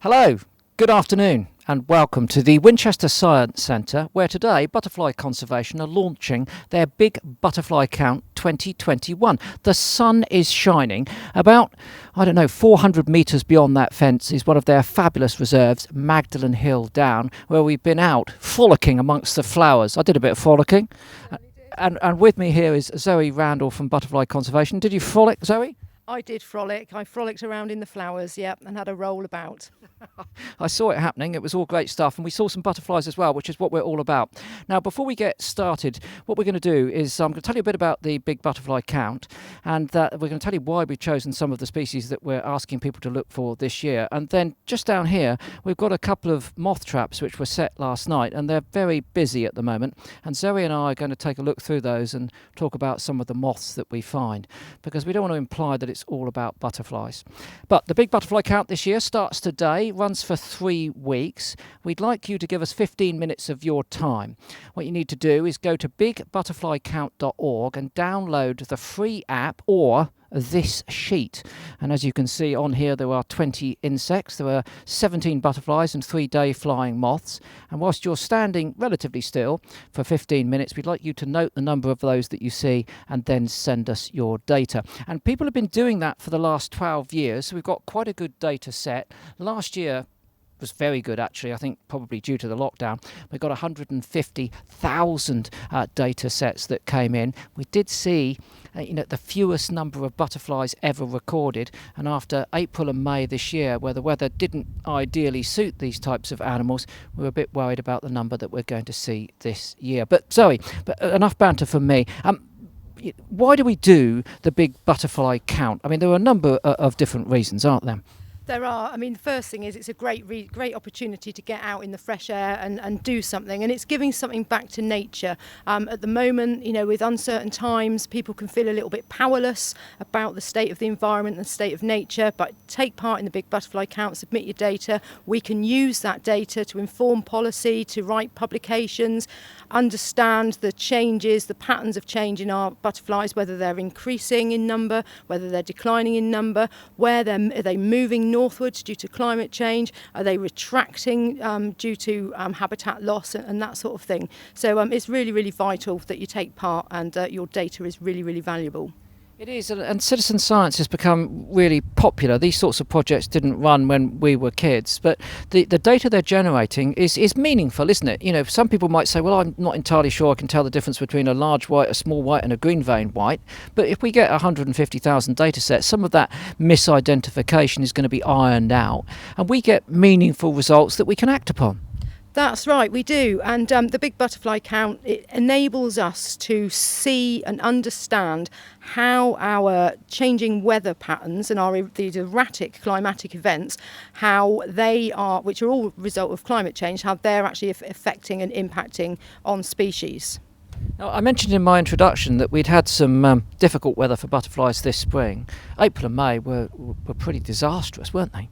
Hello, good afternoon, and welcome to the Winchester Science Centre, where today Butterfly Conservation are launching their Big Butterfly Count 2021. The sun is shining. About, 400 metres beyond that fence is one of their fabulous reserves, Magdalen Hill Down, where we've been out frolicking amongst the flowers. I did a bit of frolicking. And with me here is Zoe Randle from Butterfly Conservation. Did you frolic, Zoe? I did frolic. I frolicked around in the flowers, and had a roll about. I saw it happening. It was all great stuff. And we saw some butterflies as well, which is what we're all about. Now, before we get started, what we're going to do is I'm going to tell you a bit about the Big Butterfly Count, and we're going to tell you why we've chosen some of the species that we're asking people to look for this year. And then just down here, we've got a couple of moth traps which were set last night, and they're very busy at the moment. And Zoe and I are going to take a look through those and talk about some of the moths that we find, because we don't want to imply that it's all about butterflies. But the Big Butterfly Count this year starts today, runs for 3 weeks. We'd like you to give us 15 minutes of your time. What you need to do is go to bigbutterflycount.org and download the free app or this sheet. And as you can see on here, there are 20 insects, there are 17 butterflies and 3 day-flying moths. And whilst you're standing relatively still for 15 minutes, we'd like you to note the number of those that you see and then send us your data. And people have been doing that for the last 12 years, so we've got quite a good data set. Last year was very good, actually. I think probably due to the lockdown, we got 150,000 data sets that came in. We did see the fewest number of butterflies ever recorded, and after April and May this year, where the weather didn't ideally suit these types of animals, we were a bit worried about the number that we're going to see this year. But Zoe, enough banter from me. Why do we do the Big Butterfly Count? I mean, there are a number of different reasons, aren't there? There are. I mean, the first thing is it's a great opportunity to get out in the fresh air and do something, and it's giving something back to nature. At the moment, with uncertain times, people can feel a little bit powerless about the state of the environment and the state of nature, but take part in the Big Butterfly Count, submit your data. We can use that data to inform policy, to write publications, understand the changes, the patterns of change in our butterflies, whether they're increasing in number, whether they're declining in number, are they moving northwards due to climate change, are they retracting due to habitat loss and that sort of thing. So it's really, really vital that you take part, and your data is really, really valuable. It is, and citizen science has become really popular. These sorts of projects didn't run when we were kids, but the data they're generating is meaningful, isn't it? Some people might say, well, I'm not entirely sure I can tell the difference between a large white, a small white and a green veined white. But if we get 150,000 data sets, some of that misidentification is going to be ironed out, and we get meaningful results that we can act upon. That's right, we do. And the Big Butterfly Count, it enables us to see and understand how our changing weather patterns and these erratic climatic events, how they are, which are all a result of climate change, how they're actually affecting and impacting on species. Now, I mentioned in my introduction that we'd had some difficult weather for butterflies this spring. April and May were pretty disastrous, weren't they?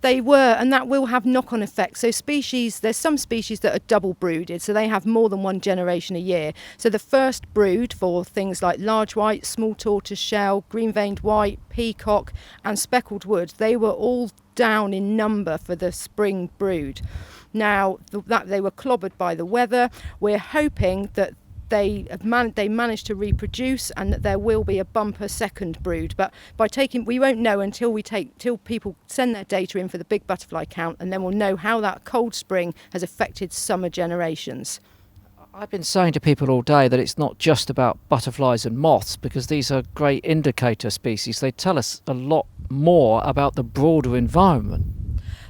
They were, and that will have knock-on effects. So there's some species that are double brooded, so they have more than one generation a year. So the first brood for things like large white, small tortoise shell, green-veined white, peacock and speckled wood, they were all down in number for the spring brood. Now, that they were clobbered by the weather. We're hoping that they managed to reproduce, and that there will be a bumper second brood. But we won't know until people send their data in for the Big Butterfly Count, and then we'll know how that cold spring has affected summer generations. I've been saying to people all day that it's not just about butterflies and moths, because these are great indicator species. They tell us a lot more about the broader environment.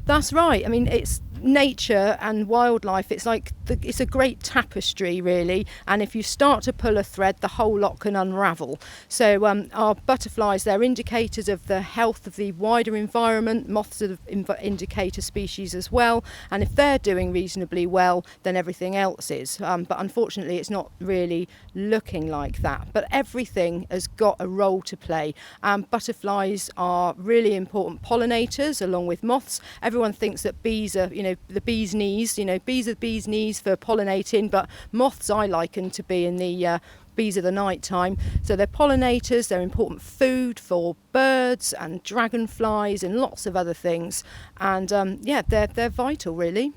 That's right. I mean, it's nature and wildlife, it's like it's a great tapestry, really, and if you start to pull a thread, the whole lot can unravel. So our butterflies, they're indicators of the health of the wider environment. Moths are indicator species as well, and if they're doing reasonably well, then everything else is. But unfortunately, it's not really looking like that. But everything has got a role to play. Butterflies are really important pollinators along with moths. Everyone thinks that bees are, the bee's knees, bees are the bee's knees for pollinating, but moths I liken to be in the bees of the night time. So they're pollinators, they're important food for birds and dragonflies and lots of other things. And yeah, they're vital, really.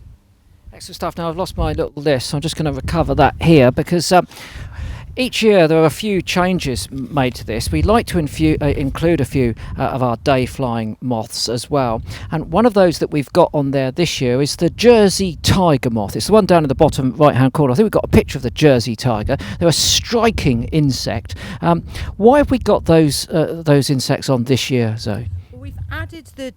Excellent stuff. Now I've lost my little list, so I'm just going to recover that here because each year there are a few changes made to this. We like to include a few of our day flying moths as well, and one of those that we've got on there this year is the Jersey tiger moth. It's the one down in the bottom right hand corner. I think we've got a picture of the Jersey tiger. They're a striking insect. Why have we got those insects on this year, Zoe? We've added the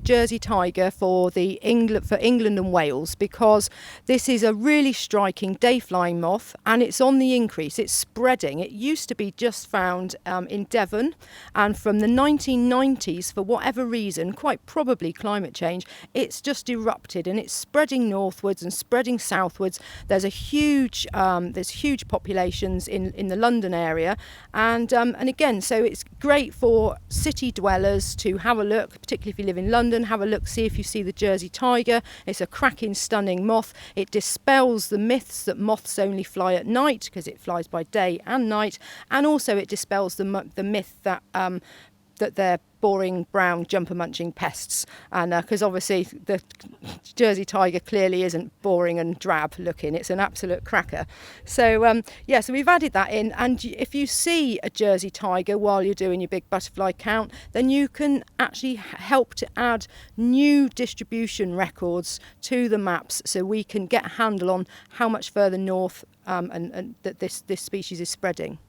Jersey tiger for England and Wales because this is a really striking day flying moth, and it's on the increase. It's spreading. It used to be just found in Devon, and from the 1990s, for whatever reason, quite probably climate change, it's just erupted and it's spreading northwards and spreading southwards. There's huge populations in the London area, and again, so it's great for city dwellers to have a look, particularly if you live in London. Have a look, see if you see the Jersey tiger. It's a cracking, stunning moth. It dispels the myths that moths only fly at night, because it flies by day and night, and also it dispels the myth that they're boring brown jumper munching pests, and because obviously the Jersey tiger clearly isn't boring and drab looking. It's an absolute cracker. So yeah, so we've added that in, and if you see a Jersey tiger while you're doing your big butterfly count, then you can actually help to add new distribution records to the maps, so we can get a handle on how much further north and that this species is spreading.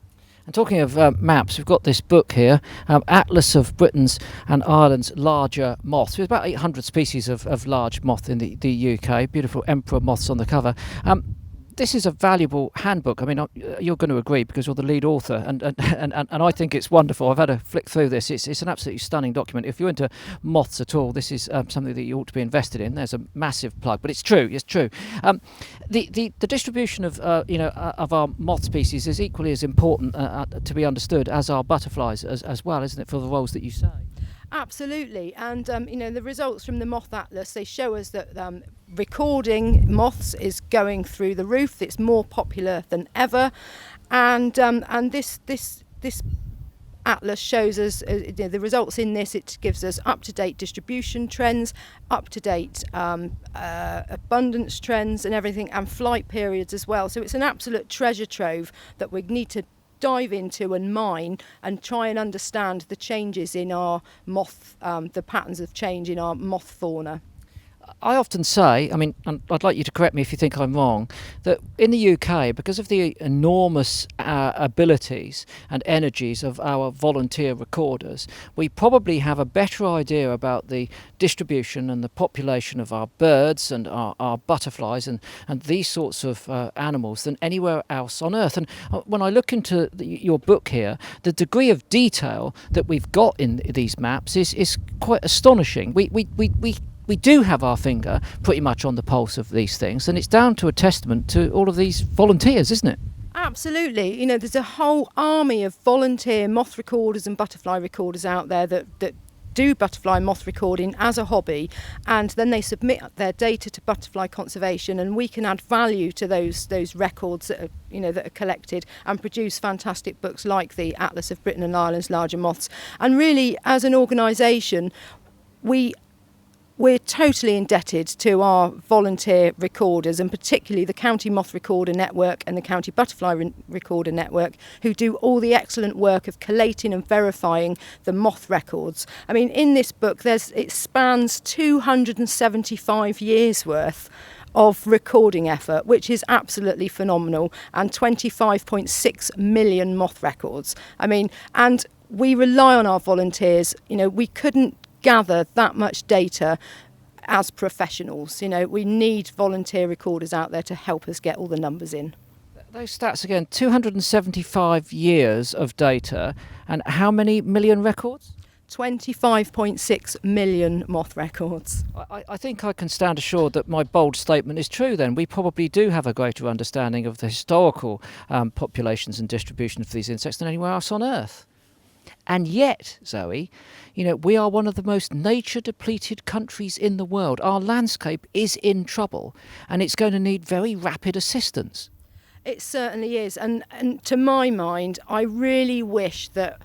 And talking of maps, we've got this book here, Atlas of Britain's and Ireland's larger moths. There's about 800 species of large moth in the UK. Beautiful emperor moths on the cover. This is a valuable handbook. I mean, you're going to agree because you're the lead author, and I think it's wonderful. I've had a flick through this. It's an absolutely stunning document. If you're into moths at all, this is something that you ought to be invested in. There's a massive plug, but it's true. It's true. The distribution of of our moth species is equally as important to be understood as our butterflies as well, isn't it? For the roles that you say. Absolutely, and the results from the Moth Atlas, they show us that recording moths is going through the roof. It's more popular than ever, and this atlas shows us the results in this. It gives us up-to-date distribution trends, up-to-date abundance trends and everything, and flight periods as well. So it's an absolute treasure trove that we need to dive into and mine and try and understand the changes in our moth, the patterns of change in our moth fauna. I often say, I mean, and I'd like you to correct me if you think I'm wrong, that in the UK, because of the enormous abilities and energies of our volunteer recorders, we probably have a better idea about the distribution and the population of our birds and our butterflies and these sorts of animals than anywhere else on Earth. And when I look into your book here, the degree of detail that we've got in these maps is quite astonishing. We do have our finger pretty much on the pulse of these things, and it's down to a testament to all of these volunteers, isn't it? Absolutely. There's a whole army of volunteer moth recorders and butterfly recorders out there that do butterfly moth recording as a hobby, and then they submit their data to Butterfly Conservation, and we can add value to those records that are, that are collected, and produce fantastic books like the Atlas of Britain and Ireland's larger moths. And really, as an organisation, we're totally indebted to our volunteer recorders, and particularly the County Moth Recorder Network and the County Butterfly Recorder Network, who do all the excellent work of collating and verifying the moth records. I mean, in this book, it spans 275 years worth of recording effort, which is absolutely phenomenal, and 25.6 million moth records. I mean, and we rely on our volunteers. We couldn't gather that much data as professionals. We need volunteer recorders out there to help us get all the numbers in. Those stats again, 275 years of data, and how many million records? 25.6 million moth records. I think I can stand assured that my bold statement is true then. We probably do have a greater understanding of the historical populations and distribution of these insects than anywhere else on Earth. And yet, Zoe, we are one of the most nature-depleted countries in the world. Our landscape is in trouble, and it's going to need very rapid assistance. It certainly is, and to my mind, I really wish that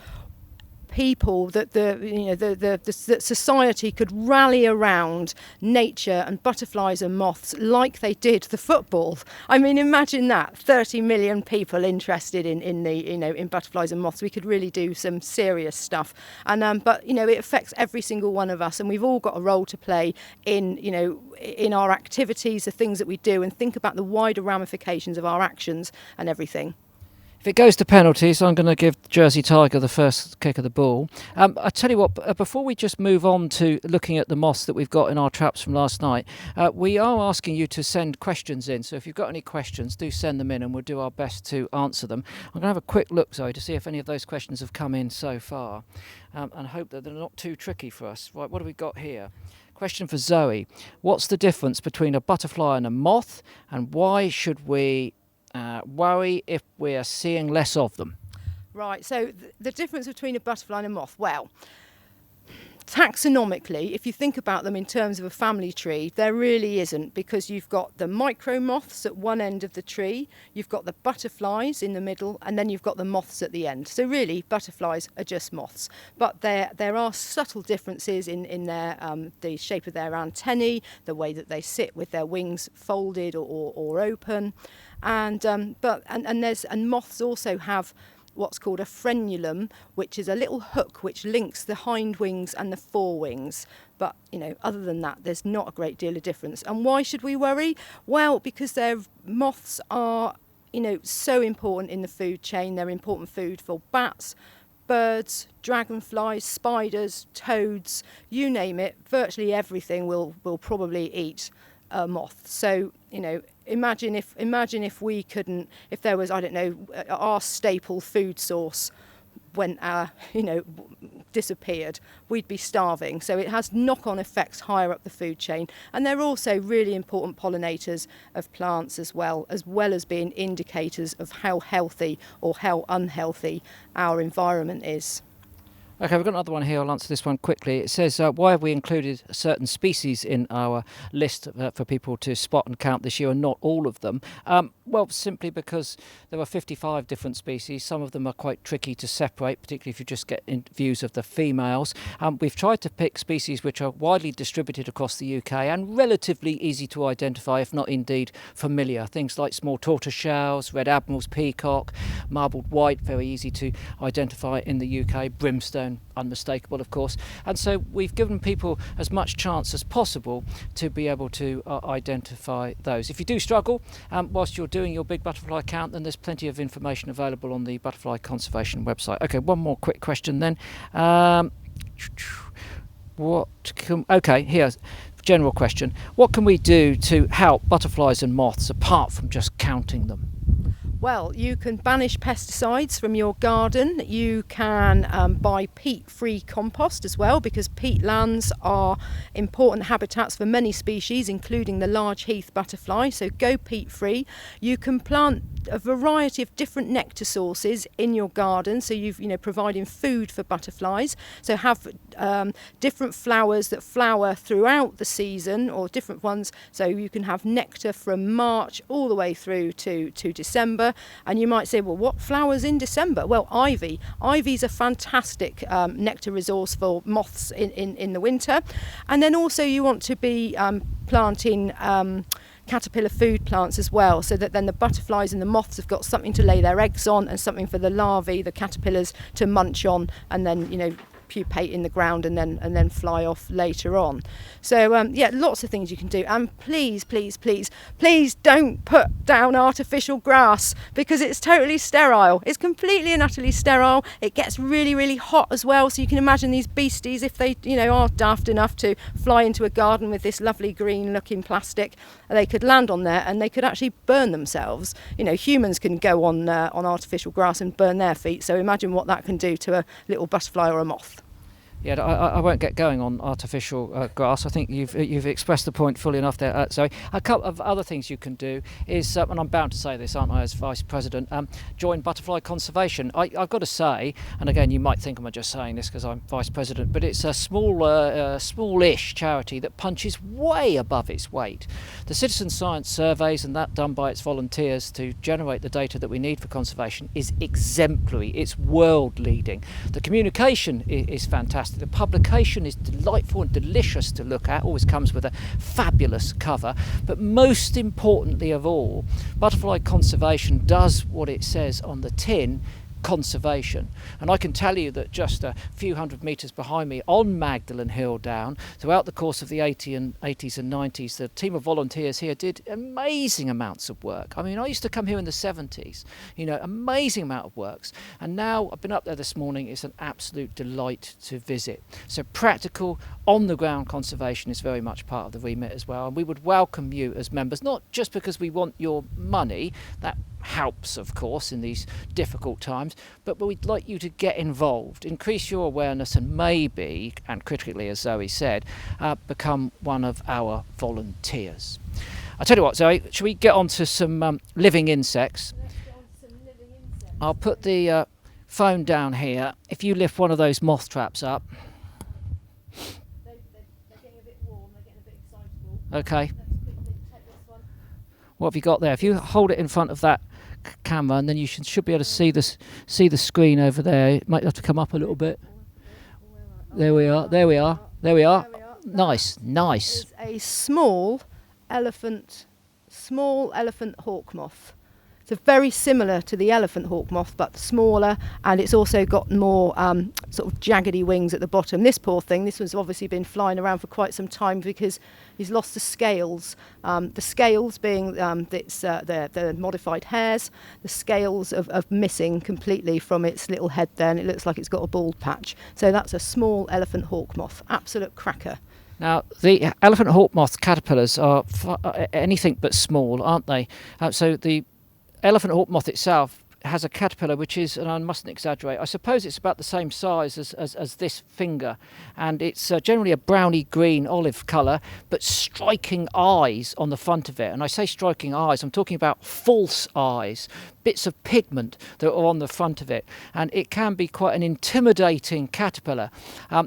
people, that that society could rally around nature and butterflies and moths like they did the football. I mean, imagine that, 30 million people interested in the in butterflies and moths. We could really do some serious stuff, and but it affects every single one of us, and we've all got a role to play in our activities, the things that we do, and think about the wider ramifications of our actions and everything. If it goes to penalties, I'm going to give Jersey Tiger the first kick of the ball. I tell you what, before we just move on to looking at the moths that we've got in our traps from last night, we are asking you to send questions in. So if you've got any questions, do send them in and we'll do our best to answer them. I'm going to have a quick look, Zoe, to see if any of those questions have come in so far, and hope that they're not too tricky for us. Right, what have we got here? Question for Zoe. What's the difference between a butterfly and a moth, and why should we worry if we are seeing less of them? Right, so the difference between a butterfly and a moth, well, taxonomically, if you think about them in terms of a family tree, there really isn't, because you've got the micro moths at one end of the tree, you've got the butterflies in the middle, and then you've got the moths at the end. So really, butterflies are just moths. But there are subtle differences in their the shape of their antennae, the way that they sit with their wings folded or open, and moths also have what's called a frenulum, which is a little hook which links the hind wings and the forewings. But other than that, there's not a great deal of difference. And why should we worry? Well, because their moths are so important in the food chain. They're important food for bats, birds, dragonflies, spiders, toads, you name it. Virtually everything will probably eat a moth. So imagine if we couldn't, if there was, I don't know, our staple food source went disappeared, we'd be starving. So it has knock-on effects higher up the food chain, and they're also really important pollinators of plants as well as being indicators of how healthy or how unhealthy our environment is. Okay, we've got another one here. I'll answer this one quickly. It says, why have we included certain species in our list for people to spot and count this year and not all of them? Well, simply because there are 55 different species. Some of them are quite tricky to separate, particularly if you just get views of the females. We've tried to pick species which are widely distributed across the UK and relatively easy to identify, if not indeed familiar. Things like small tortoiseshells, red admiral's peacock, marbled white, very easy to identify in the UK, brimstone, unmistakable of course, and so we've given people as much chance as possible to be able to identify those. If you do struggle whilst you're doing your big butterfly count, then there's plenty of information available on the Butterfly Conservation website. Okay, one more quick question then. Okay, here's general question. What can we do to help butterflies and moths apart from just counting them? Well, you can banish pesticides from your garden. You can buy peat-free compost as well, because peatlands are important habitats for many species, including the large heath butterfly. So go peat-free. You can plant a variety of different nectar sources in your garden, so you've providing food for butterflies. So have different flowers that flower throughout the season, or different ones, so you can have nectar from March all the way through to December. And you might say, well, what flowers in December? Well, ivy. Ivy's a fantastic nectar resource for moths in the winter. And then also you want to be planting caterpillar food plants as well, so that then the butterflies and the moths have got something to lay their eggs on and something for the larvae, the caterpillars, to munch on, and then pupate in the ground and then fly off later on. So yeah, lots of things you can do. And please don't put down artificial grass, because it's totally sterile. It's completely and utterly sterile. It gets really hot as well, so you can imagine these beasties, if they are daft enough to fly into a garden with this lovely green looking plastic, they could land on there and they could actually burn themselves. Humans can go on artificial grass and burn their feet, so imagine what that can do to a little butterfly or a moth. Yeah, I won't get going on artificial grass. I think you've expressed the point fully enough there, Zoe. A couple of other things you can do is, and I'm bound to say this, aren't I, as Vice President, join butterfly conservation. I've got to say, and again, you might think I'm just saying this because I'm Vice President, but it's a smallish charity that punches way above its weight. The citizen science surveys and that done by its volunteers to generate the data that we need for conservation is exemplary. It's world leading. The communication is fantastic. The publication is delightful and delicious to look at, always comes with a fabulous cover, but most importantly of all, butterfly conservation does what it says on the tin: conservation. And I can tell you that just a few hundred metres behind me on Magdalen Hill Down, throughout the course of the 80s and 90s, the team of volunteers here did amazing amounts of work. I mean, I used to come here in the 70s, you know, amazing amount of works, and now I've been up there this morning. It's an absolute delight to visit. So practical, on the ground conservation is very much part of the remit as well, and we would welcome you as members, not just because we want your money, that helps of course in these difficult times, but we'd like you to get involved, increase your awareness, and maybe, and critically as Zoe said, become one of our volunteers. I tell you what, Zoe, shall we get on to some living insects? Let's get on to some living insects. I'll put the phone down here. If you lift one of those moth traps up. They're getting a bit warm, they're getting a bit excitable. Okay, Let's quickly take this one. what have you got there? If you hold it in front of that camera, and then you should be able to see the screen over there. It might have to come up a little bit. There we are. There we are. Nice. Is a small elephant hawkmoth. So very similar to the elephant hawkmoth, but smaller, and it's also got more sort of jaggedy wings at the bottom. This poor thing, this one's obviously been flying around for quite some time because he's lost the scales. The scales being the modified hairs, the scales of missing completely from its little head there, and it looks like it's got a bald patch. So that's a small elephant hawkmoth, absolute cracker. Now, the elephant hawkmoth caterpillars are anything but small, aren't they? So the elephant hawkmoth itself has a caterpillar which is, and I mustn't exaggerate, I suppose it's about the same size as this finger, and it's generally a browny green olive colour, but striking eyes on the front of it. And I say striking eyes, I'm talking about false eyes, bits of pigment that are on the front of it, and it can be quite an intimidating caterpillar.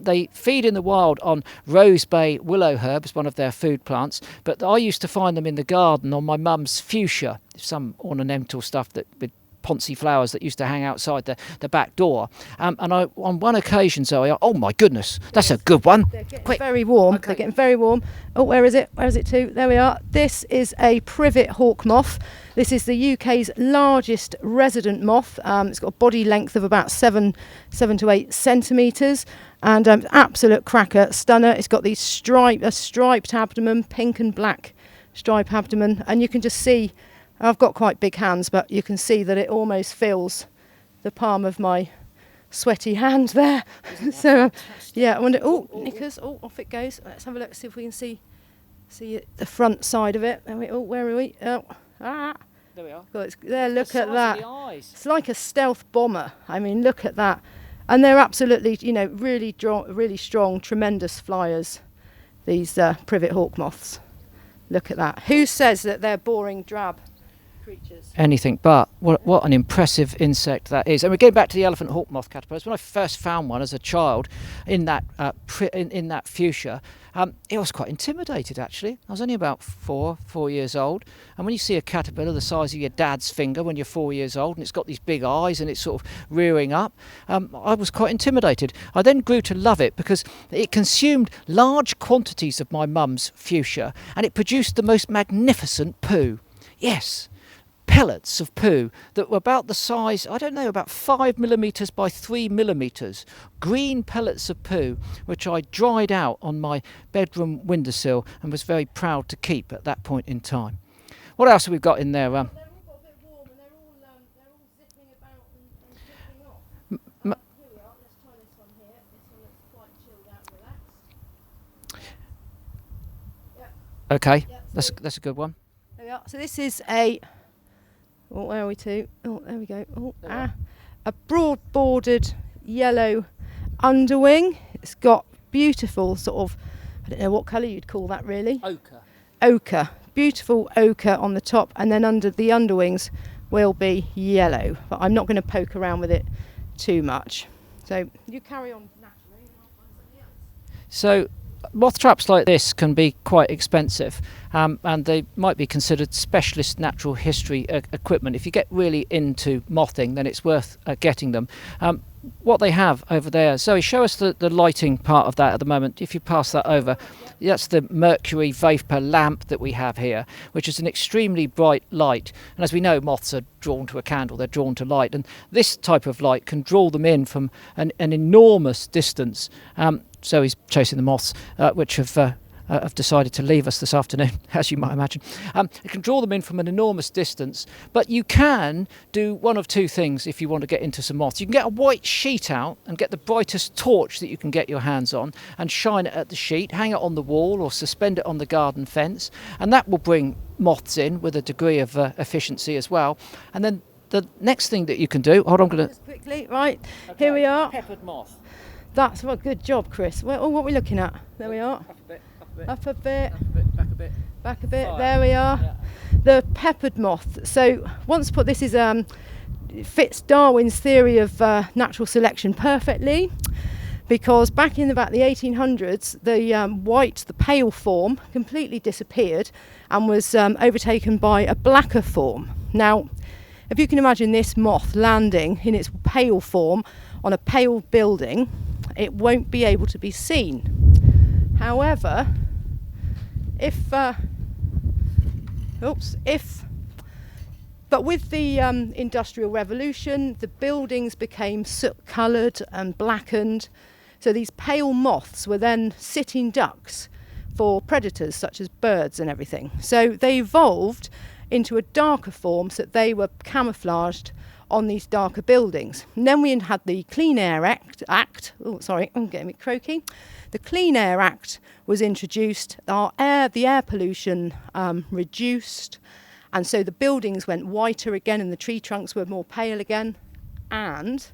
They feed in the wild on rose bay willow herb as one of their food plants, but I used to find them in the garden on my mum's fuchsia, some ornamental stuff that with poncy flowers that used to hang outside the back door. And I, on one occasion, Zoe, oh my goodness, that's a good one. They're getting Quick. very warm. Okay. They're getting very warm. Oh, where is it? Where is it to? There we are. This is a Privet hawkmoth. This is the UK's largest resident moth. It's got a body length of about 7 to 8 centimetres, and absolute cracker, stunner. It's got these striped abdomen, pink and black striped abdomen, and you can just see, I've got quite big hands, but you can see that it almost fills the palm of my sweaty hand there. So, yeah, I wonder. Oh, knickers. Oh, off it goes. Let's have a look, see if we can see the front side of it. Where are we? Oh, There we are. God, there. Look The at size that. of the eyes. It's like a stealth bomber. I mean, look at that. And they're absolutely, really strong, tremendous flyers. These Privet hawkmoths. Look at that. Who says that they're boring, drab creatures? Anything but. What an impressive insect that is. And we're getting back to the elephant hawkmoth caterpillars. When I first found one as a child in that in that fuchsia, it was quite intimidated actually. I was only about four years old, and when you see a caterpillar the size of your dad's finger when you're 4 years old, and it's got these big eyes and it's sort of rearing up, I was quite intimidated. I then grew to love it because it consumed large quantities of my mum's fuchsia, and it produced the most magnificent poo. Yes, pellets of poo that were about the size, I don't know, about 5 millimetres by 3 millimetres. Green pellets of poo, which I dried out on my bedroom windowsill and was very proud to keep at that point in time. What else have we got in there? They're all got a bit warm, and they're all zipping about and zipping off. Here we are. Let's try this one here. This one looks quite chilled out and relaxed. Okay, Yeah, so that's a good one. there we are. So this is a. Oh, where are we to? Oh, there we go. Oh, There we are. a broad-bordered yellow underwing. It's got beautiful sort of, I don't know what colour you'd call that really. Ochre. Ochre. Beautiful ochre on the top, and then under the underwings will be yellow. But I'm not going to poke around with it too much. So you carry on naturally and I'll find something else. So moth traps like this can be quite expensive, and they might be considered specialist natural history equipment. If you get really into mothing, then it's worth getting them. What they have over there, Zoe, show us the lighting part of that at the moment. If you pass that over, that's the Mercury vapor lamp that we have here, which is an extremely bright light. And as we know, moths are drawn to a candle, they're drawn to light, and this type of light can draw them in from an enormous distance. Zoe's chasing the moths, which have decided to leave us this afternoon, as you might imagine. It can draw them in from an enormous distance, but you can do one of two things if you want to get into some moths. You can get a white sheet out and get the brightest torch that you can get your hands on and shine it at the sheet, hang it on the wall or suspend it on the garden fence, and that will bring moths in with a degree of efficiency as well. And then the next thing that you can do, hold on, I'm going to... Just quickly, right, okay. Here we are. Peppered moth. That's what, good job, Chris. What are we looking at? There we are. Up a bit, back a bit, back a bit. Fire. There we are. Yeah. The peppered moth. So once put, this is fits Darwin's theory of natural selection perfectly, because back in about the 1800s, the pale form completely disappeared and was overtaken by a blacker form. Now, if you can imagine this moth landing in its pale form on a pale building, it won't be able to be seen. However, but with the Industrial Revolution, the buildings became soot-coloured and blackened. So these pale moths were then sitting ducks for predators such as birds and everything. So they evolved into a darker form so that they were camouflaged on these darker buildings. And then we had the Clean Air Act. Oh, sorry, I'm getting a bit croaky. The Clean Air Act was introduced. The air pollution reduced, and so the buildings went whiter again, and the tree trunks were more pale again. And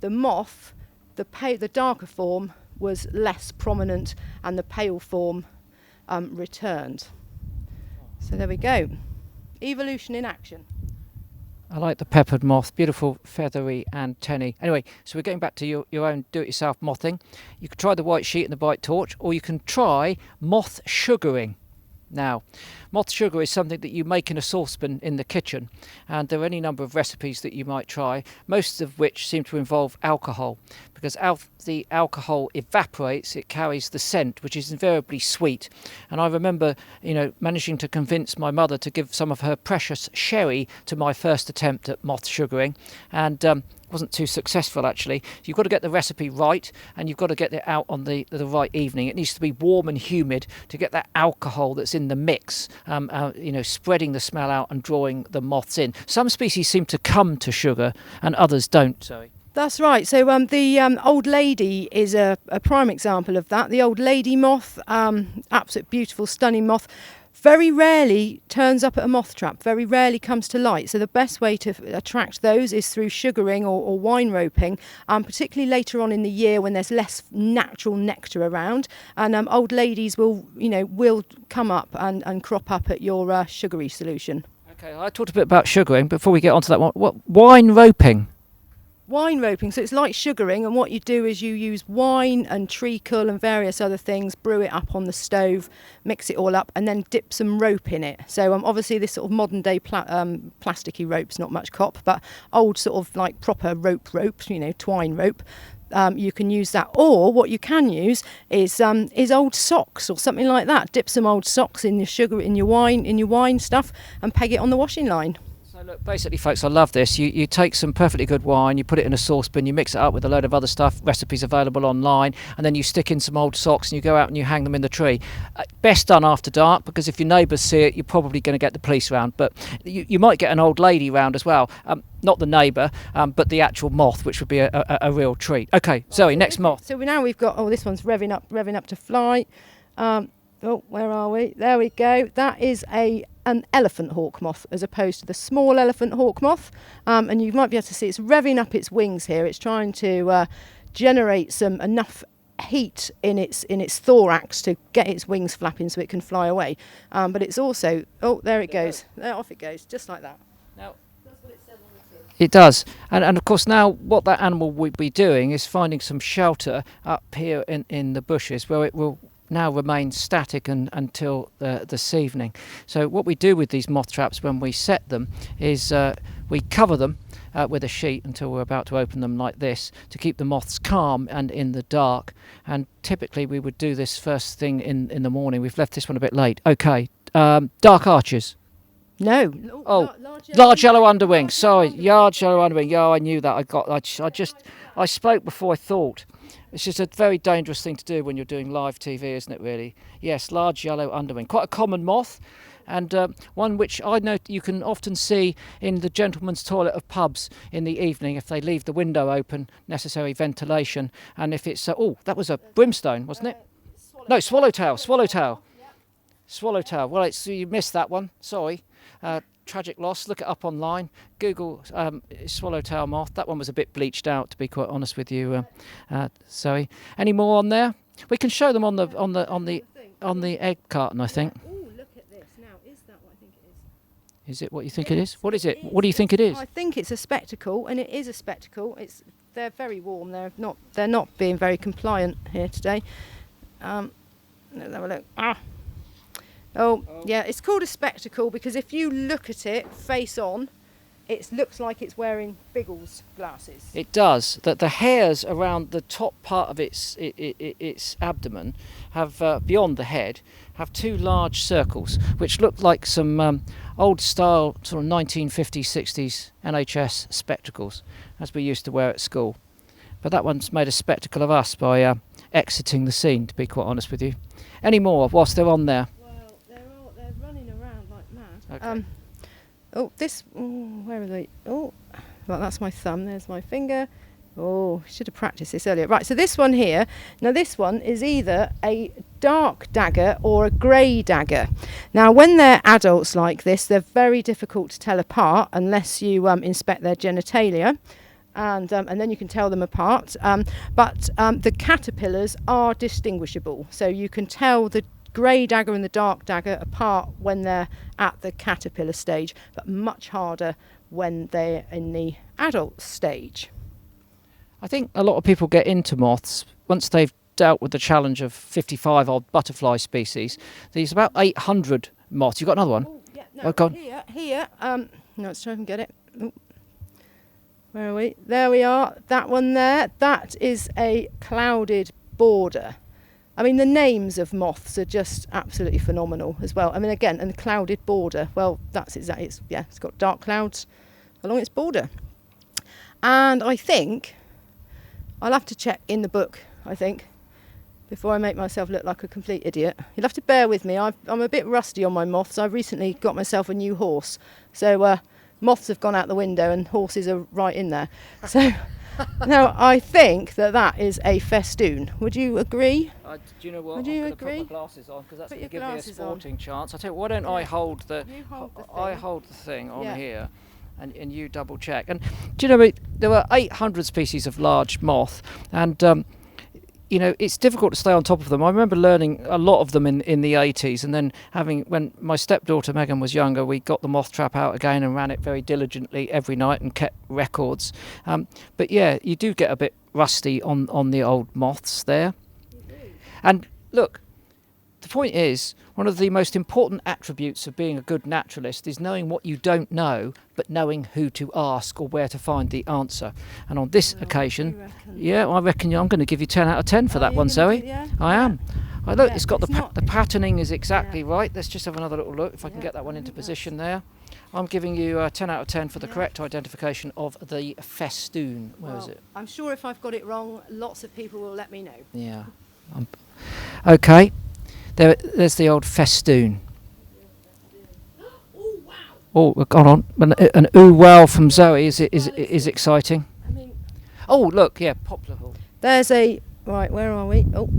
the moth, the darker form, was less prominent, and the pale form returned. So there we go. Evolution in action. I like the peppered moth, beautiful feathery antennae. Anyway, so we're getting back to your own do-it-yourself mothing. You can try the white sheet and the bright torch, or you can try moth sugaring. Now, moth sugar is something that you make in a saucepan in the kitchen, and there are any number of recipes that you might try, most of which seem to involve alcohol, because as the alcohol evaporates, it carries the scent, which is invariably sweet. And I remember, managing to convince my mother to give some of her precious sherry to my first attempt at moth sugaring, and wasn't too successful actually. You've got to get the recipe right, and you've got to get it out on the right evening. It needs to be warm and humid to get that alcohol that's in the mix, spreading the smell out and drawing the moths in. Some species seem to come to sugar and others don't. Zoe. That's right. So the old lady is a prime example of that. The old lady moth, absolute beautiful, stunning moth. Very rarely turns up at a moth trap, very rarely comes to light. So the best way to attract those is through sugaring or wine roping, particularly later on in the year when there's less natural nectar around. And old ladies will come up and crop up at your sugary solution. Okay, I talked a bit about sugaring. Before we get onto that one, what wine roping? Wine roping, so it's like sugaring, and what you do is you use wine and treacle and various other things, brew it up on the stove, mix it all up, and then dip some rope in it. So obviously this sort of modern day plasticky rope's not much cop, but old sort of like proper rope, twine rope. You can use that, or what you can use is old socks or something like that. Dip some old socks in your sugar, in your wine stuff, and peg it on the washing line. So look, basically folks, I love this. You take some perfectly good wine, you put it in a saucepan, you mix it up with a load of other stuff, recipes available online, and then you stick in some old socks and you go out and you hang them in the tree. Best done after dark, because if your neighbours see it, you're probably going to get the police round. But you might get an old lady round as well. Not the neighbour, but the actual moth, which would be a real treat. Okay, Zoe, next moth. So now we've got, this one's revving up to fly. Where are we? There we go. That is an elephant hawk moth as opposed to the small elephant hawk moth. And you might be able to see it's revving up its wings here. It's trying to generate enough heat in its thorax to get its wings flapping so it can fly away. But it's also, oh, there it goes. There, off it goes, just like that. Now, that's what it says on the tin. It does, and of course now what that animal would be doing is finding some shelter up here in the bushes where it will now remain static until this evening. So what we do with these moth traps when we set them is we cover them with a sheet until we're about to open them like this to keep the moths calm and in the dark. And typically we would do this first thing in the morning. We've left this one a bit late. Okay, dark archers. No. Oh, large yellow underwing. Sorry, large yellow underwing. Yeah, I knew that. I spoke before I thought. It's just a very dangerous thing to do when you're doing live TV, isn't it, really? Yes, large yellow underwing. Quite a common moth, and one which I know you can often see in the gentleman's toilet of pubs in the evening if they leave the window open, necessary ventilation. And if it's... oh, that was a brimstone, wasn't it? No, swallowtail. Swallowtail. Well, you missed that one. Sorry. Tragic loss. Look it up online. Google swallowtail moth. That one was a bit bleached out, to be quite honest with you, Zoe. Any more on there? We can show them on the egg carton, I think. Oh, look at this. Now, is that what I think it is? Is it what you think it is? What is it? What do you think it is? I think it's a spectacle, and it is a spectacle. They're very warm. They're not being very compliant here today. Let's have a look. Oh, yeah, it's called a spectacle because if you look at it face on, it looks like it's wearing Biggles glasses. It does. The hairs around the top part of its abdomen have, beyond the head, have two large circles which look like some old style sort of 1950s, 60s NHS spectacles as we used to wear at school. But that one's made a spectacle of us by exiting the scene, to be quite honest with you. Any more whilst they're on there? They're running around like mad. Okay. Where are they? Oh, well, that's my thumb. There's my finger. Oh, should have practiced this earlier. Right, so this one here. Now, this one is either a dark dagger or a grey dagger. Now, when they're adults like this, they're very difficult to tell apart unless you inspect their genitalia. And then you can tell them apart. But the caterpillars are distinguishable. So you can tell the grey dagger and the dark dagger apart when they're at the caterpillar stage, but much harder when they're in the adult stage. I think a lot of people get into moths once they've dealt with the challenge of 55 odd butterfly species. There's about 800 moths. You've got another one? Oh, yeah, no, oh, go on. Here. No, let's try and get it. Ooh. Where are we? There we are. That one there. That is a clouded border. I mean, the names of moths are just absolutely phenomenal as well. I mean, again, and the clouded border. Well, that's exactly. It's got dark clouds along its border. And I think I'll have to check in the book. I think before I make myself look like a complete idiot. You'll have to bear with me. I'm a bit rusty on my moths. I've recently got myself a new horse, so moths have gone out the window and horses are right in there. So. Now, I think that is a festoon. Would you agree? Do you know what? Would you I'm agree? going to put my glasses on because that's Put going to your give me a glasses sporting chance. I tell you, why don't I hold the? You hold the I thing. hold the thing on Yeah. here, and you double check. And do you know there were 800 species of large moth, and it's difficult to stay on top of them. I remember learning a lot of them in the 80s, and then when my stepdaughter Megan was younger, we got the moth trap out again and ran it very diligently every night and kept records. But yeah, you do get a bit rusty on the old moths there. And look, the point is, one of the most important attributes of being a good naturalist is knowing what you don't know, but knowing who to ask or where to find the answer. And on this occasion, I reckon I'm going to give you 10 out of 10 for that one, Zoe. I am. Look, it's got the patterning is exactly right. Let's just have another little look if I can get that one into position there. I'm giving you 10 out of 10 for the correct identification of the festoon. Where is it? I'm sure if I've got it wrong, lots of people will let me know. Yeah. Okay. There's the old festoon. Oh, wow. Oh, hold on. An ooh wow from Zoe is exciting. I mean, oh, look, yeah, Poplar hole. There's a right. Where are we? Oh.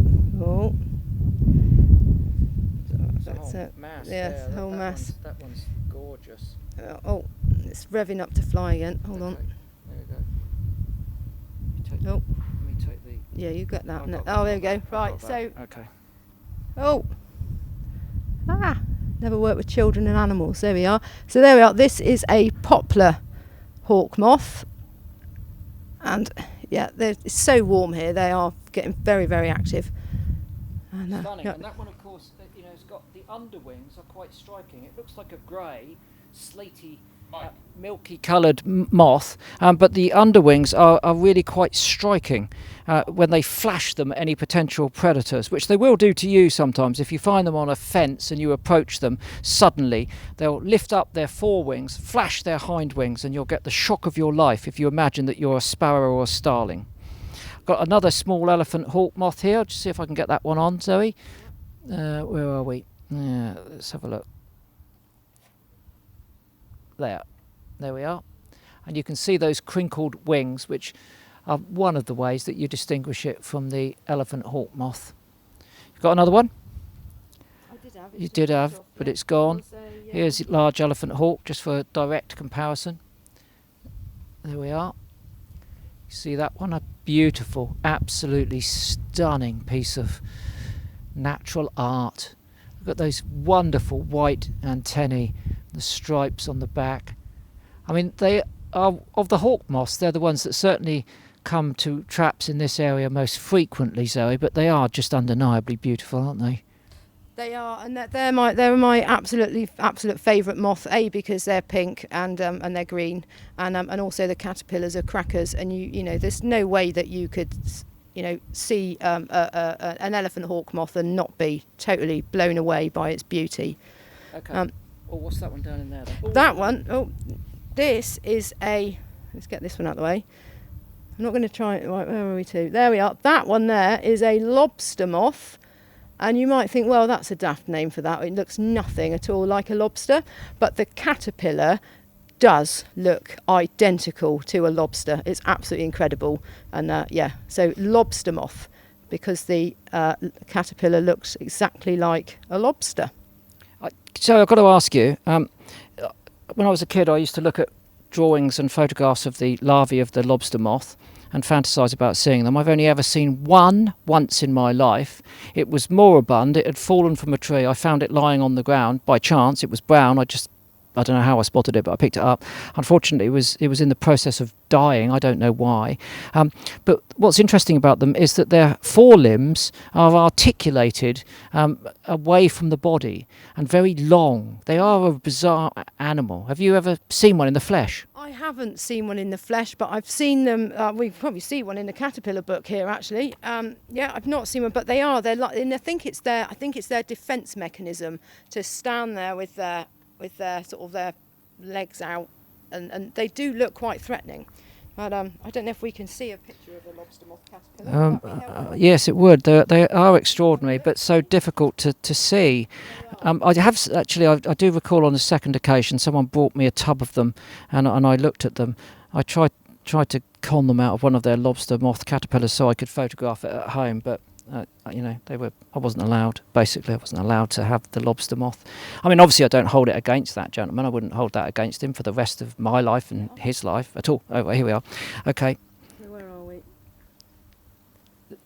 That's it. Mass. Yeah, there. whole mass. That one's gorgeous. It's revving up to fly again. Hold on. There we go. Oh. Let me take Yeah, you got that. I've No. got Oh, there we go. I've Right, got so, that. Okay. oh, never worked with children and animals. There we are. So there we are. This is a poplar Hawkmoth, and yeah, it's so warm here. They are getting very, very active. And, Stunning. yeah. And that one, of course, you know, it's got the underwings are quite striking. It looks like a grey, slaty, milky coloured moth, but the underwings are really quite striking when they flash them at any potential predators, which they will do to you sometimes. If you find them on a fence and you approach them suddenly, they'll lift up their forewings, flash their hind wings, and you'll get the shock of your life if you imagine that you're a sparrow or a starling. Got another small elephant hawk moth here. Just see if I can get that one on, Zoe. Where are we? Yeah, let's have a look. There we are. And you can see those crinkled wings, which are one of the ways that you distinguish it from the elephant hawk moth. You've got another one? I did have it. You did have, but it's gone. Here's a large elephant hawk, just for direct comparison. There we are. You see that one? A beautiful, absolutely stunning piece of natural art. Look at those wonderful white antennae, the stripes on the back. I mean, they are, of the hawk moths, they're the ones that certainly come to traps in this area most frequently, Zoe, but they are just undeniably beautiful, aren't they? They are, and they're my absolute favourite moth. A, because they're pink and they're green, and also the caterpillars are crackers. And you know, there's no way that you could, you know, see an elephant hawk moth and not be totally blown away by its beauty. Okay. What's that one down in there then? That one. Oh, this is a. Let's get this one out of the way. I'm not going to try it. Right, where are we to? There we are. That one there is a lobster moth. And you might think, well, that's a daft name for that. It looks nothing at all like a lobster. But the caterpillar does look identical to a lobster. It's absolutely incredible. And yeah, so lobster moth, because the caterpillar looks exactly like a lobster. So I've got to ask you, when I was a kid, I used to look at drawings and photographs of the larvae of the lobster moth and fantasise about seeing them. I've only ever seen one once in my life. It was moribund. It had fallen from a tree. I found it lying on the ground by chance. It was brown. I don't know how I spotted it, but I picked it up. Unfortunately, it was in the process of dying. I don't know why. But what's interesting about them is that their forelimbs are articulated away from the body and very long. They are a bizarre animal. Have you ever seen one in the flesh? I haven't seen one in the flesh, but I've seen them. We probably see one in the caterpillar book here, actually. Yeah, I've not seen one, but they are. They're like, and I think it's their defence mechanism to stand there with their sort of their legs out, and they do look quite threatening. But I don't know if we can see a picture of a lobster moth caterpillar. Yes, it would. They are extraordinary, but so difficult to see. I have actually. I do recall on the second occasion someone brought me a tub of them, and I looked at them. I tried to con them out of one of their lobster moth caterpillars so I could photograph it at home, but you know, I wasn't allowed. Basically, I wasn't allowed to have the lobster moth. I mean, obviously, I don't hold it against that gentleman. I wouldn't hold that against him for the rest of my life and his life at all. Oh, here we are. Okay. Where are we?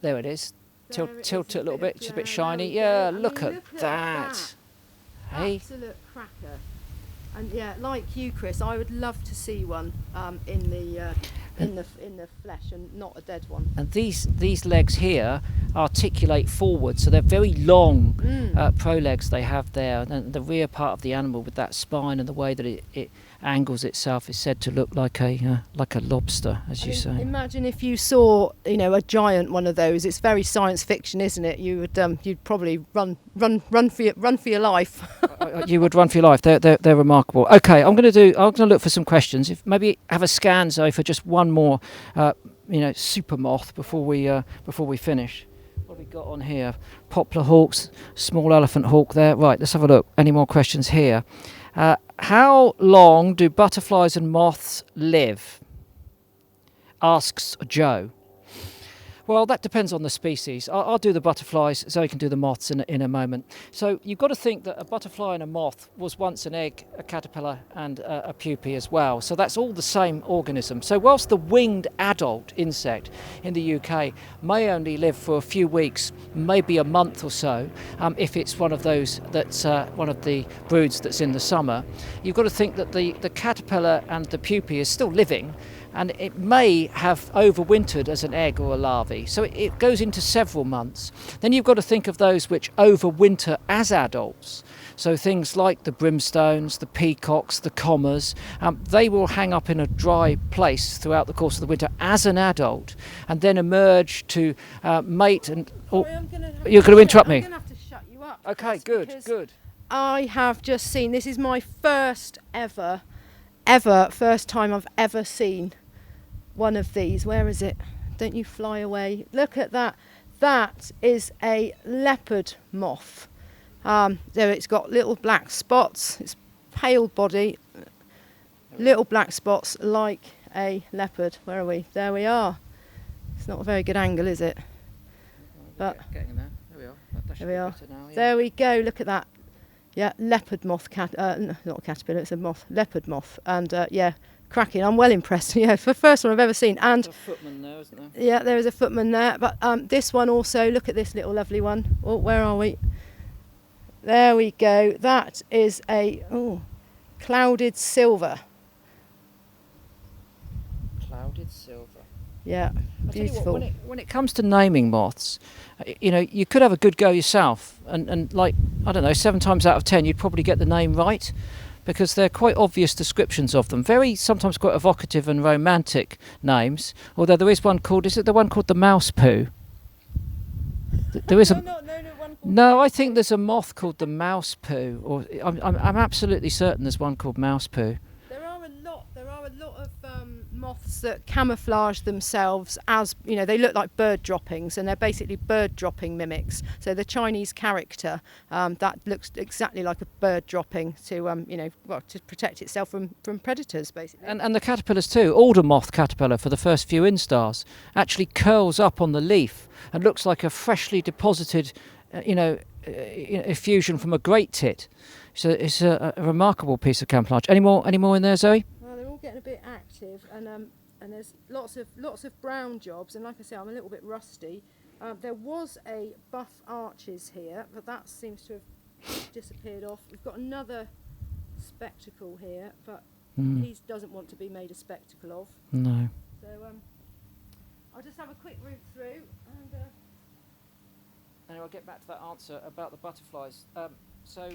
There it is. There Tilt is it a little bit. It's a bit there shiny. we go. Yeah, I mean, look at that. Hey. Absolute cracker. And yeah, like you, Chris, I would love to see one in the flesh and not a dead one. And these legs here articulate forward, so they're very long prolegs they have there. And the rear part of the animal with that spine and the way that it angles itself is said to look like a lobster, as you say. Imagine if you saw, you know, a giant one of those. It's very science fiction, isn't it? You'd probably run for your life. You would run for your life. They're remarkable. Okay, I'm going to look for some questions. If maybe have a scan, Zoe, for just one more, super moth before we finish. What have we got on here? Poplar hawks, small elephant hawk there. Right, let's have a look. Any more questions here? How long do butterflies and moths live? Asks Joe. Well, that depends on the species. I'll do the butterflies, Zoe can do the moths in a moment. So you've got to think that a butterfly and a moth was once an egg, a caterpillar and a pupae as well. So that's all the same organism. So whilst the winged adult insect in the UK may only live for a few weeks, maybe a month or so, if it's one of those that's one of the broods that's in the summer, you've got to think that the caterpillar and the pupae is still living, and it may have overwintered as an egg or a larvae, so it goes into several months. Then you've got to think of those which overwinter as adults, so things like the brimstones, the peacocks, the commas, they will hang up in a dry place throughout the course of the winter as an adult, and then emerge to mate and... Oh, you're going to interrupt me? I'm going to have to shut you up. Okay, good. I have just seen, this is my first time I've ever seen one of these. Where is it? Don't you fly away. Look at that. That is a leopard moth. So it's got little black spots. It's pale body, little black spots like a leopard. Where are we? There we are. It's not a very good angle, is it? But getting there. There we are. There we are. Now, yeah. There we go. Look at that. Yeah, leopard moth, not a caterpillar, it's a moth, leopard moth. And yeah, cracking. I'm well impressed. Yeah, it's the first one I've ever seen. And there's a footman there, isn't there? Yeah, there is a footman there. But this one also, look at this little lovely one. Oh, where are we? There we go. That is a clouded silver. Clouded silver. Yeah, beautiful. What, when it comes to naming moths, you could have a good go yourself, and like, I don't know, 7 times out of 10 you'd probably get the name right, because they're quite obvious descriptions of them. Very, sometimes quite evocative and romantic names, although there is one called, is it the one called the mouse poo? There is a... No, I think there's a moth called the mouse poo, or I'm absolutely certain there's one called mouse poo. There are a lot of moths that camouflage themselves as, they look like bird droppings, and they're basically bird dropping mimics. So the Chinese character that looks exactly like a bird dropping to to protect itself from predators, basically. And the caterpillars too. Alder moth caterpillar, for the first few instars, actually curls up on the leaf and looks like a freshly deposited effusion from a great tit. So it's a remarkable piece of camouflage. Any more in there, Zoe? Well, they're all getting a bit active, and there's lots of brown jobs, and like I say, I'm a little bit rusty. There was a buff arches here, but that seems to have disappeared off. We've got another spectacle here, but he doesn't want to be made a spectacle of. No. So I'll just have a quick route through, and I'll get back to that answer about the butterflies. So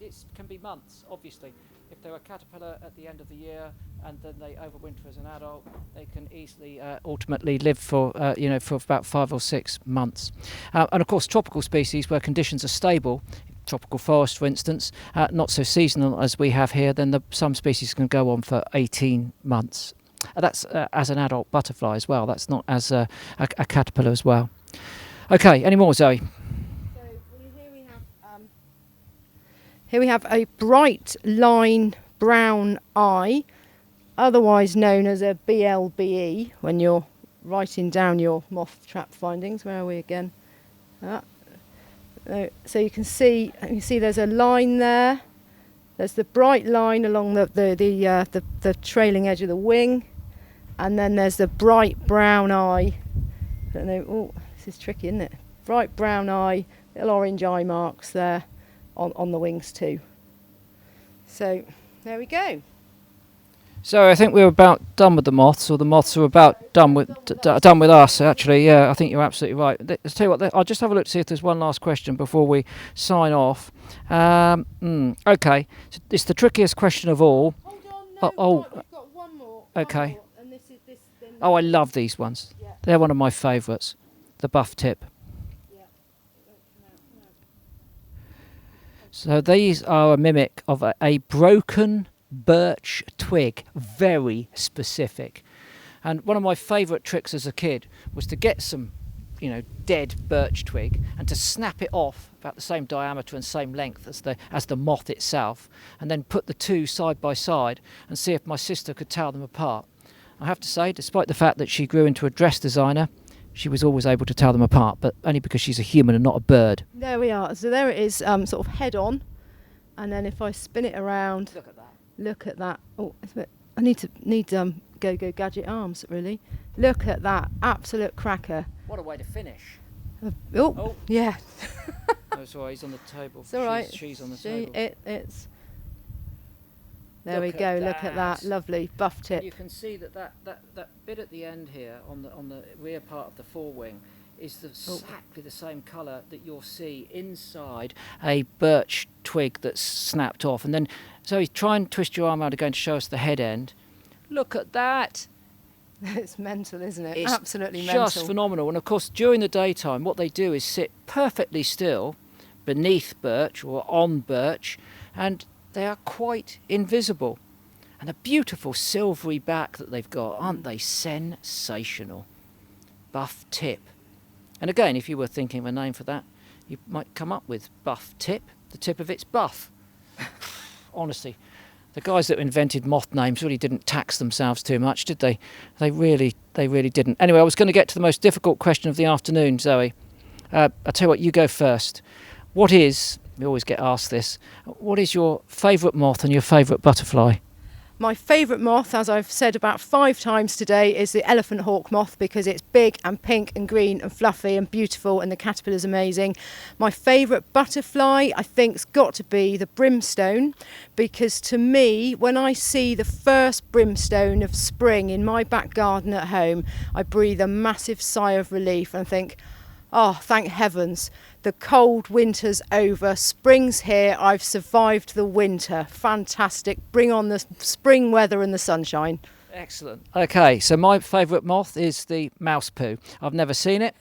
it can be months, obviously. If they're a caterpillar at the end of the year and then they overwinter as an adult, they can easily ultimately live for about 5 or 6 months. And of course, tropical species where conditions are stable, tropical forest, for instance, not so seasonal as we have here, then some species can go on for 18 months. That's as an adult butterfly as well. That's not as a caterpillar as well. Okay, any more, Zoe? so here we have a bright line brown eye, otherwise known as a BLBE when you're writing down your moth trap findings. Where are we again? So you can see there's a line there. There's the bright line along the trailing edge of the wing, and then there's the bright brown eye. I don't know. Oh, this is tricky, isn't it? Bright brown eye, little orange eye marks there on the wings too. So there we go. So I think we're about done with the moths, or the moths are about done with us. Actually, yeah, I think you're absolutely right. Let's tell you what. I'll just have a look to see if there's one last question before we sign off. Okay, so it's the trickiest question of all. Hold on, we've got one more. Okay. And this. Oh, I love these ones. Yeah. They're one of my favourites. The buff tip. Yeah. So these are a mimic of a broken birch twig, very specific. And one of my favourite tricks as a kid was to get some dead birch twig and to snap it off about the same diameter and same length as the moth itself, and then put the two side by side and see if my sister could tell them apart. I have to say, despite the fact that she grew into a dress designer, she was always able to tell them apart, but only because she's a human and not a bird. There we are. So there it is, sort of head on. And then if I spin it around, Look at that. look at that. Oh, it's a bit, I need go gadget arms really. Look at that, absolute cracker. What a way to finish. Oh, yeah. Oh, sorry, he's on the table. It's all right. She's on the table. It's. There we Look go. at Look at that, that. lovely buff tip. You can see that bit at the end here on the rear part of the forewing is exactly the same colour that you'll see inside a birch twig that's snapped off. And then, so try and twist your arm around again to show us the head end. Look at that. It's mental, isn't it? It's absolutely just mental. phenomenal. And of course, during the daytime, what they do is sit perfectly still beneath birch or on birch, and they are quite invisible. And a beautiful silvery back that they've got, aren't they? Sensational. Buff tip. And again, if you were thinking of a name for that, you might come up with buff tip. The tip of it's buff. Honestly, the guys that invented moth names really didn't tax themselves too much, did they? They really didn't. Anyway, I was going to get to the most difficult question of the afternoon, Zoe. I'll tell you what, you go first. What is, we always get asked this, what is your favourite moth and your favourite butterfly? My favourite moth, as I've said about 5 times today, is the elephant hawk moth because it's big and pink and green and fluffy and beautiful, and the caterpillar's amazing. My favourite butterfly, I think, has got to be the brimstone, because to me, when I see the first brimstone of spring in my back garden at home, I breathe a massive sigh of relief and think, oh, thank heavens, the cold winter's over, spring's here, I've survived the winter. Fantastic, bring on the spring weather and the sunshine. Excellent. Okay, so my favourite moth is the mouse poo. I've never seen it.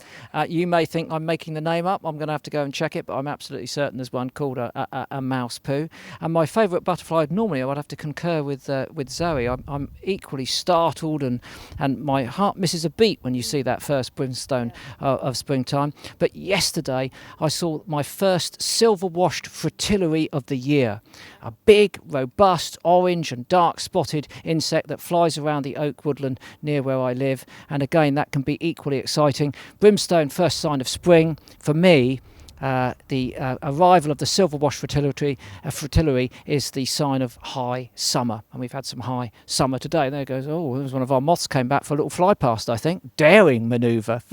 You may think I'm making the name up. I'm going to have to go and check it, but I'm absolutely certain there's one called a mouse poo. And my favourite butterfly, normally I would have to concur with Zoe. I'm equally startled, and my heart misses a beat when you see that first brimstone of springtime. But yesterday I saw my first silver-washed fritillary of the year. A big, robust, orange and dark spotted insect that flies around the oak woodland near where I live, and again that can be equally exciting. Brimstone, first sign of spring. For me, the arrival of the silver-washed fritillary is the sign of high summer, and we've had some high summer today. There goes, oh, there's one of our moths came back for a little fly past, I think. Daring manoeuvre,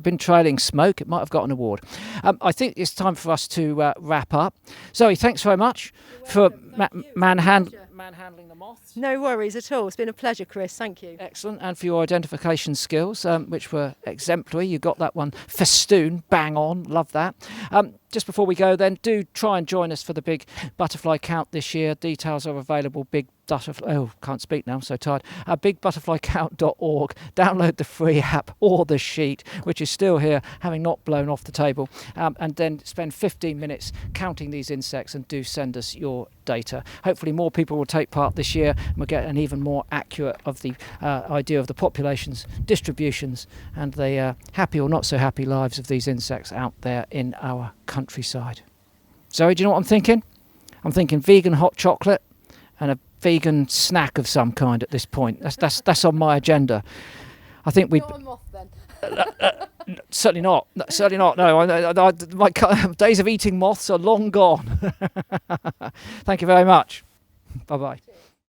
been trailing smoke. It might have got an award. I think it's time for us to wrap up. Zoe, thanks very much for manhandling the moths. No worries at all. It's been a pleasure, Chris. Thank you. Excellent. And for your identification skills, which were exemplary. You got that one festoon, bang on. Love that. Just before we go then, do try and join us for the big butterfly count this year. Details are available. Can't speak now, I'm so tired. Bigbutterflycount.org. Download the free app or the sheet, which is still here, having not blown off the table. And then spend 15 minutes counting these insects, and do send us your data. Hopefully more people will take part this year, and we'll get an even more accurate of the idea of the populations, distributions, and the happy or not so happy lives of these insects out there in our countryside. Zoe, do you know what I'm thinking? I'm thinking vegan hot chocolate and a vegan snack of some kind at this point. That's on my agenda. I think we. Not a moth then. Certainly not. Certainly not. No, my days of eating moths are long gone. Thank you very much. Bye bye.